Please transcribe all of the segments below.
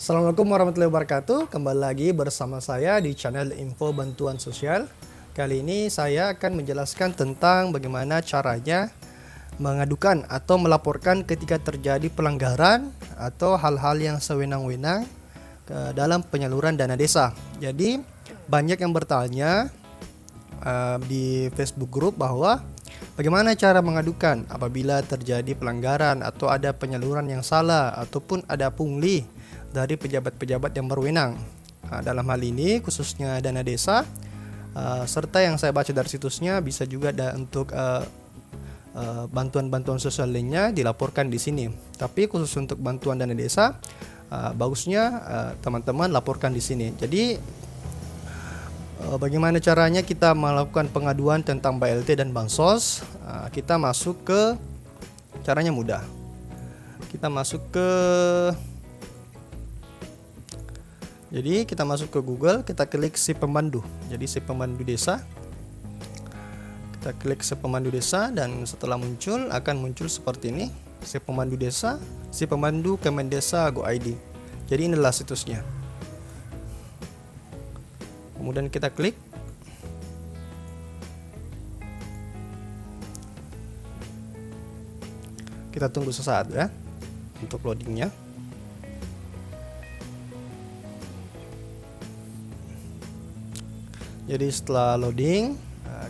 Assalamualaikum warahmatullahi wabarakatuh. Kembali lagi bersama saya di channel Info Bantuan Sosial. Kali ini saya akan menjelaskan tentang bagaimana caranya mengadukan atau melaporkan ketika terjadi pelanggaran atau hal-hal yang sewenang-wenang dalam penyaluran dana desa. Jadi banyak yang bertanya di Facebook Group bahwa bagaimana cara mengadukan apabila terjadi pelanggaran atau ada penyaluran yang salah ataupun ada pungli dari pejabat-pejabat yang berwenang. Dalam hal ini khususnya dana desa, serta yang saya baca dari situsnya bisa juga untuk bantuan-bantuan sosial lainnya dilaporkan di sini. Tapi khusus untuk bantuan dana desa, bagusnya teman-teman laporkan di sini. Jadi bagaimana caranya kita melakukan pengaduan tentang BLT dan bansos? Kita masuk ke caranya mudah. Kita masuk ke Google, kita klik si pemandu. Jadi si pemandu desa. Kita klik si pemandu desa dan setelah muncul akan muncul seperti ini. Si pemandu desa, si pemandu Kemendesa.go.id. Jadi inilah situsnya. Kemudian kita klik. Kita tunggu sesaat ya untuk loadingnya. Jadi setelah loading,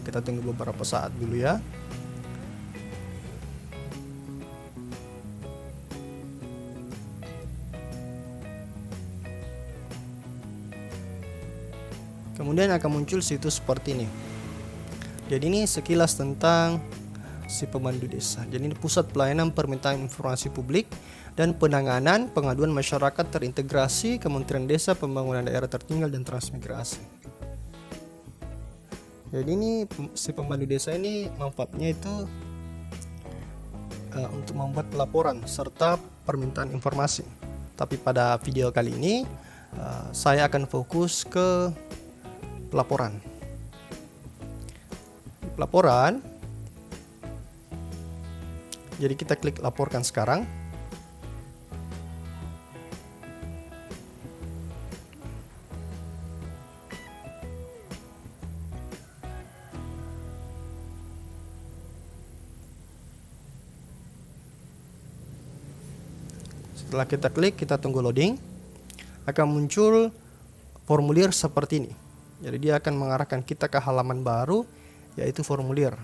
kita tunggu beberapa saat dulu ya. Kemudian akan muncul situs seperti ini. Jadi ini sekilas tentang si pemandu desa. Jadi ini pusat pelayanan permintaan informasi publik dan penanganan pengaduan masyarakat terintegrasi Kementerian Desa, Pembangunan Daerah Tertinggal dan Transmigrasi. Jadi ini si pemandu desa ini manfaatnya itu untuk membuat laporan serta permintaan informasi. Tapi pada video kali ini saya akan fokus ke pelaporan. Pelaporan. Jadi kita klik laporkan sekarang. Setelah kita klik, kita tunggu loading, akan muncul formulir seperti ini. Jadi dia akan mengarahkan kita ke halaman baru, yaitu formulir.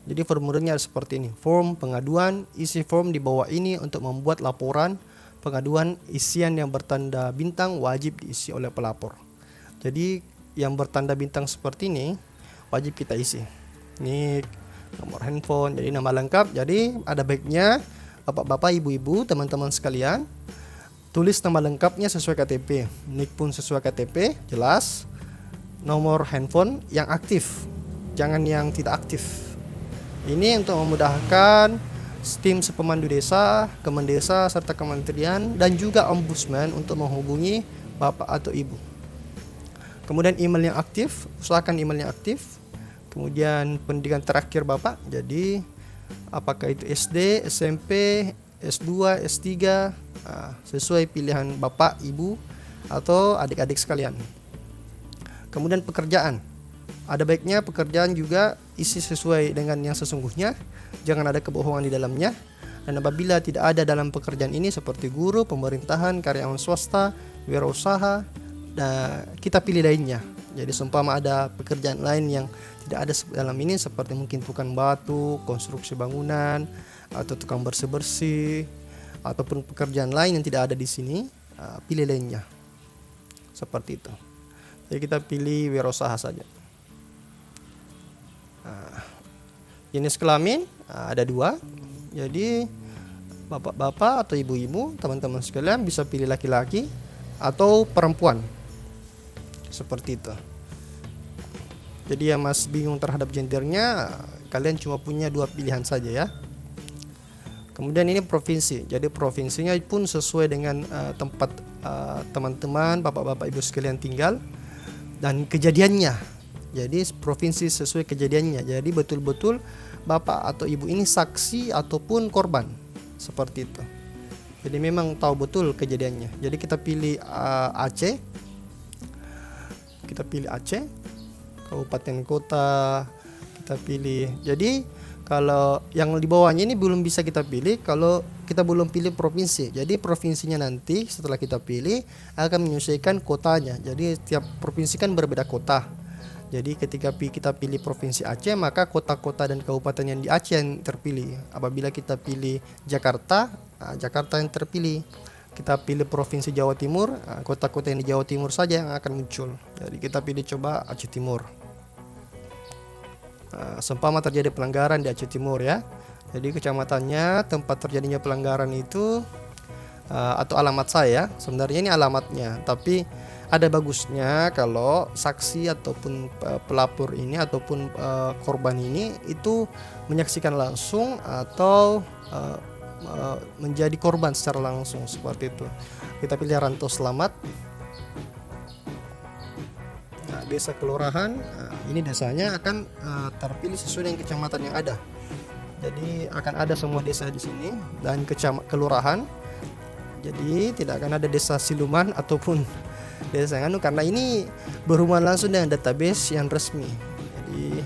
Jadi formulirnya seperti ini, form pengaduan, isi form di bawah ini untuk membuat laporan pengaduan, isian yang bertanda bintang wajib diisi oleh pelapor. Jadi yang bertanda bintang seperti ini wajib kita isi. Ini nomor handphone, jadi nama lengkap. Jadi ada baiknya Bapak-bapak, ibu-ibu, teman-teman sekalian, tulis nama lengkapnya sesuai KTP, NIK pun sesuai KTP, jelas. Nomor handphone yang aktif, jangan yang tidak aktif. Ini untuk memudahkan tim pemandu desa, Kemendesa, serta kementerian dan juga ombudsman untuk menghubungi bapak atau ibu. Kemudian email yang aktif, usahakan email yang aktif. Kemudian pendidikan terakhir bapak, jadi apakah itu SD, SMP, S2, S3, sesuai pilihan bapak, ibu, atau adik-adik sekalian. Kemudian pekerjaan, ada baiknya pekerjaan juga isi sesuai dengan yang sesungguhnya, jangan ada kebohongan di dalamnya. Dan apabila tidak ada dalam pekerjaan ini seperti guru, pemerintahan, karyawan swasta, wirausaha, kita pilih lainnya. Jadi seumpama ada pekerjaan lain yang tidak ada dalam ini seperti mungkin tukang batu, konstruksi bangunan, atau tukang bersih-bersih, ataupun pekerjaan lain yang tidak ada di sini, pilih lainnya. Seperti itu. Jadi kita pilih wirausaha saja. Jenis kelamin ada 2. Jadi bapak-bapak atau ibu-ibu, teman-teman sekalian bisa pilih laki-laki atau perempuan. Seperti itu. Jadi yang masih bingung terhadap gendernya, kalian cuma punya 2 pilihan saja ya. Kemudian ini provinsi. Jadi provinsinya pun sesuai dengan tempat teman-teman, bapak-bapak, ibu sekalian tinggal dan kejadiannya. Jadi provinsi sesuai kejadiannya. Jadi betul-betul bapak atau ibu ini saksi ataupun korban. Seperti itu. Jadi memang tahu betul kejadiannya. Jadi kita pilih Aceh. Kita pilih Aceh, kabupaten kota kita pilih. Jadi kalau yang di bawahnya ini belum bisa kita pilih kalau kita belum pilih provinsi. Jadi provinsinya nanti setelah kita pilih akan menyesuaikan kotanya. Jadi setiap provinsi kan berbeda kota. Jadi ketika kita pilih provinsi Aceh, maka kota-kota dan kabupaten yang di Aceh yang terpilih. Apabila kita pilih Jakarta, Jakarta yang terpilih. Kita pilih provinsi Jawa Timur, kota-kota yang di Jawa Timur saja yang akan muncul. Jadi kita pilih coba Aceh Timur. Seumpama terjadi pelanggaran di Aceh Timur ya. Jadi kecamatannya tempat terjadinya pelanggaran itu atau alamat saya. Sebenarnya ini alamatnya, tapi ada bagusnya kalau saksi ataupun pelapor ini ataupun korban ini itu menyaksikan langsung atau menjadi korban secara langsung seperti itu. Kita pilih Rantau Selamat. Desa kelurahan, ini desanya akan terpilih sesuai dengan kecamatan yang ada. Jadi akan ada semua desa di sini dan kelurahan. Jadi tidak akan ada desa siluman ataupun desa yang karena ini berhubungan langsung dengan database yang resmi. Jadi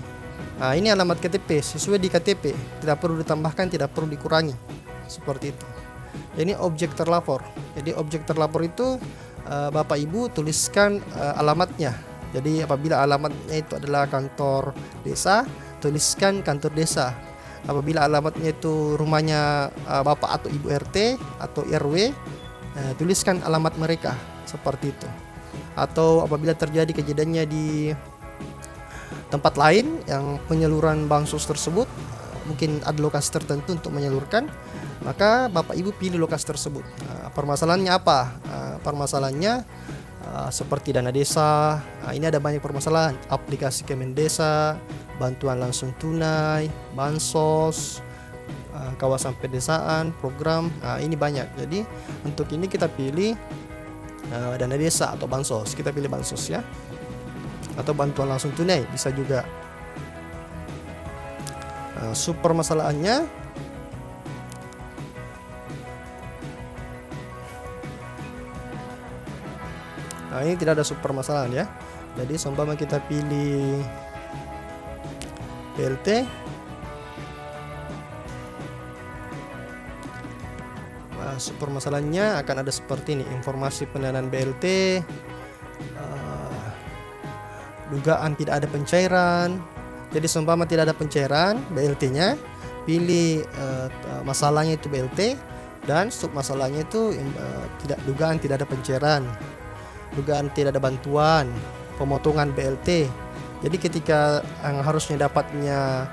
ini alamat KTP sesuai di KTP, tidak perlu ditambahkan, tidak perlu dikurangi. Seperti itu. Ini objek terlapor. Jadi objek terlapor itu Bapak Ibu tuliskan alamatnya. Jadi apabila alamatnya itu adalah kantor desa, tuliskan kantor desa. Apabila alamatnya itu rumahnya Bapak atau Ibu RT atau RW, tuliskan alamat mereka seperti itu. Atau apabila terjadi kejadiannya di tempat lain yang penyaluran bansos tersebut, mungkin ada lokasi tertentu untuk menyalurkan, maka Bapak Ibu pilih lokasi tersebut. Permasalahannya apa? Permasalahannya seperti dana desa. Ini ada banyak permasalahan. Aplikasi Kemendesa, bantuan langsung tunai, bansos, kawasan pedesaan, program. Ini banyak. Jadi untuk ini kita pilih dana desa atau bansos. Kita pilih bansos ya. Atau bantuan langsung tunai bisa juga. Permasalahannya ini tidak ada permasalahan ya. Jadi seumpama kita pilih BLT, permasalahannya akan ada seperti ini. Informasi pendanaan BLT, dugaan tidak ada pencairan. Jadi seumpama tidak ada pencairan BLT-nya, pilih masalahnya itu BLT dan sub masalahnya itu dugaan tidak ada pencairan, dugaan tidak ada bantuan, pemotongan BLT. Jadi ketika yang harusnya dapatnya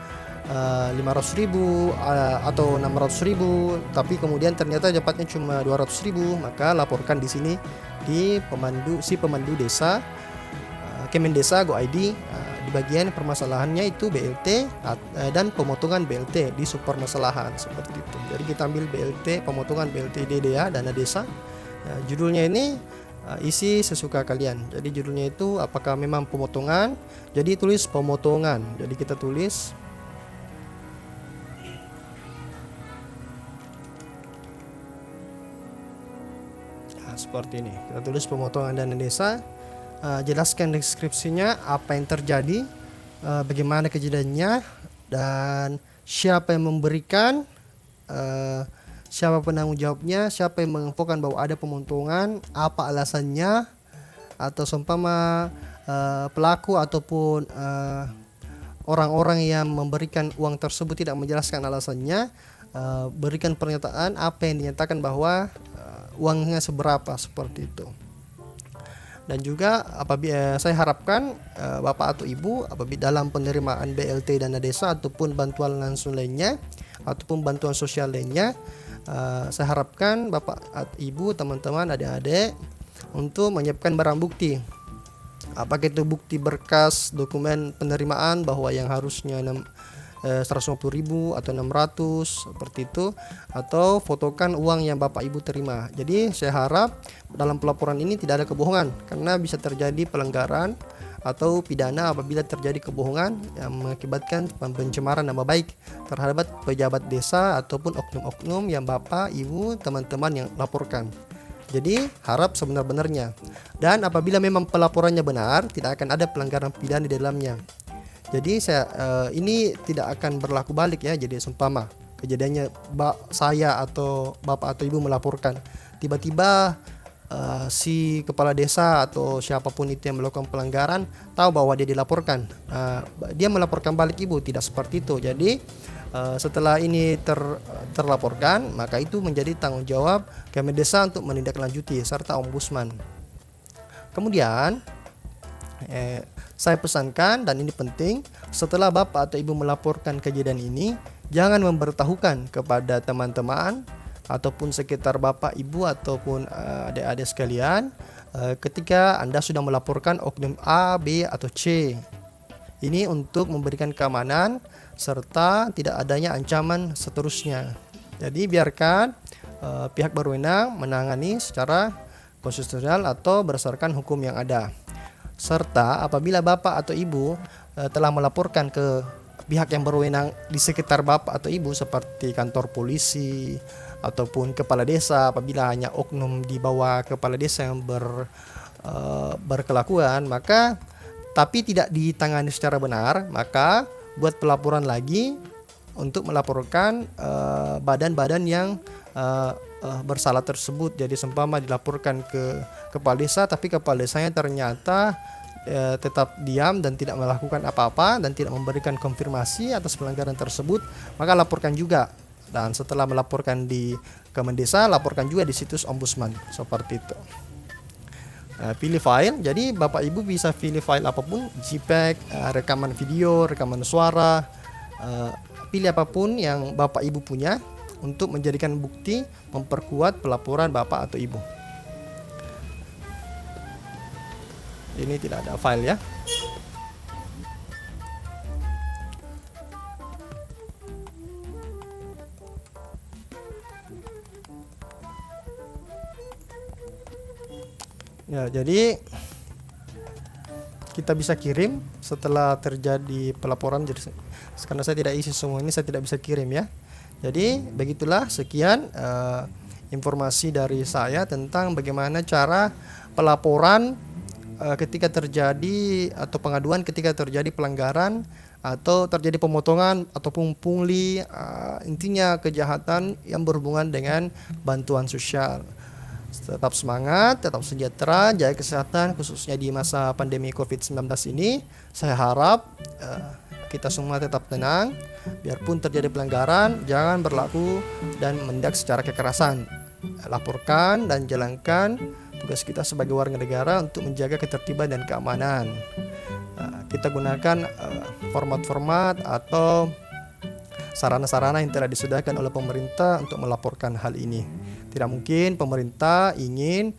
500.000 atau 600.000, tapi kemudian ternyata dapatnya cuma 200.000, maka laporkan di sini di pemandu desa Kemendesa Go ID. Di bagian permasalahannya itu BLT dan pemotongan BLT di supermasalahan seperti itu. Jadi kita ambil BLT, pemotongan BLT DDA dana desa. Judulnya ini isi sesuka kalian. Jadi judulnya itu apakah memang pemotongan, jadi tulis pemotongan. Jadi kita tulis seperti ini. Kita tulis pemotongan dana desa. Jelaskan deskripsinya, apa yang terjadi, bagaimana kejadiannya, dan siapa yang memberikan, siapa penanggung jawabnya, siapa yang menginfokan bahwa ada pemotongan, apa alasannya, atau seumpama pelaku ataupun orang-orang yang memberikan uang tersebut tidak menjelaskan alasannya, berikan pernyataan apa yang dinyatakan bahwa uangnya seberapa seperti itu. Dan juga apabila saya harapkan Bapak atau Ibu apabila dalam penerimaan BLT dana desa ataupun bantuan langsung lainnya ataupun bantuan sosial lainnya, saya harapkan Bapak atau Ibu, teman-teman, adik-adik untuk menyiapkan barang bukti. Apakah itu bukti berkas dokumen penerimaan bahwa yang harusnya 150.000 atau 600 seperti itu, atau fotokan uang yang Bapak Ibu terima. Jadi saya harap dalam pelaporan ini tidak ada kebohongan, karena bisa terjadi pelanggaran atau pidana apabila terjadi kebohongan yang mengakibatkan pencemaran nama baik terhadap pejabat desa ataupun oknum-oknum yang bapak, ibu, teman-teman yang laporkan. Jadi harap sebenar-benarnya. Dan apabila memang pelaporannya benar, tidak akan ada pelanggaran pidana di dalamnya. Jadi ini tidak akan berlaku balik ya. Jadi seumpama kejadiannya saya atau bapak atau ibu melaporkan, tiba-tiba si kepala desa atau siapapun itu yang melakukan pelanggaran tahu bahwa dia dilaporkan, dia melaporkan balik ibu, tidak seperti itu. Jadi setelah ini terlaporkan, maka itu menjadi tanggung jawab Kemen Desa untuk menindaklanjuti serta ombudsman. Kemudian saya pesankan, dan ini penting, setelah bapak atau ibu melaporkan kejadian ini, jangan memberitahukan kepada teman-teman ataupun sekitar bapak, ibu ataupun adik-adik sekalian ketika Anda sudah melaporkan oknum A, B atau C. Ini untuk memberikan keamanan serta tidak adanya ancaman seterusnya. Jadi biarkan pihak berwenang menangani secara konstitusional atau berdasarkan hukum yang ada. Serta apabila bapak atau ibu telah melaporkan ke pihak yang berwenang di sekitar bapak atau ibu seperti kantor polisi ataupun kepala desa, apabila hanya oknum di bawah kepala desa yang berkelakuan, maka tapi tidak ditangani secara benar, maka buat pelaporan lagi untuk melaporkan badan-badan yang bersalah tersebut. Jadi seumpama dilaporkan ke kepala desa, tapi kepala desanya ternyata tetap diam dan tidak melakukan apa-apa dan tidak memberikan konfirmasi atas pelanggaran tersebut, maka laporkan juga. Dan setelah melaporkan di Kemen Desa, laporkan juga di situs ombudsman, seperti itu. Pilih file, jadi bapak ibu bisa pilih file apapun, JPEG, rekaman video, rekaman suara, pilih apapun yang bapak ibu punya untuk menjadikan bukti memperkuat pelaporan bapak atau ibu. Ini tidak ada file ya. Ya, jadi kita bisa kirim setelah terjadi pelaporan. Jadi karena saya tidak isi semua ini, saya tidak bisa kirim ya. Jadi begitulah, sekian informasi dari saya tentang bagaimana cara pelaporan ketika terjadi atau pengaduan ketika terjadi pelanggaran atau terjadi pemotongan ataupun pungli, intinya kejahatan yang berhubungan dengan bantuan sosial. Tetap semangat, tetap sejahtera, jaga kesehatan khususnya di masa pandemi COVID-19 ini. Saya harap kita semua tetap tenang, biarpun terjadi pelanggaran, jangan berlaku dan menindak secara kekerasan. Laporkan dan jalankan tugas kita sebagai warga negara untuk menjaga ketertiban dan keamanan. Kita gunakan format-format atau sarana-sarana yang telah disediakan oleh pemerintah untuk melaporkan hal ini. Tidak mungkin pemerintah ingin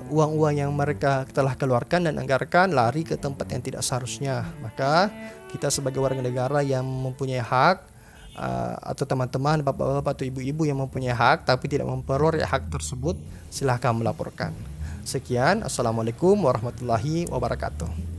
uang-uang yang mereka telah keluarkan dan anggarkan lari ke tempat yang tidak seharusnya. Maka kita sebagai warga negara yang mempunyai hak, atau teman-teman bapak-bapak atau ibu-ibu yang mempunyai hak tapi tidak memperoleh hak tersebut, silahkan melaporkan. Sekian, assalamualaikum warahmatullahi wabarakatuh.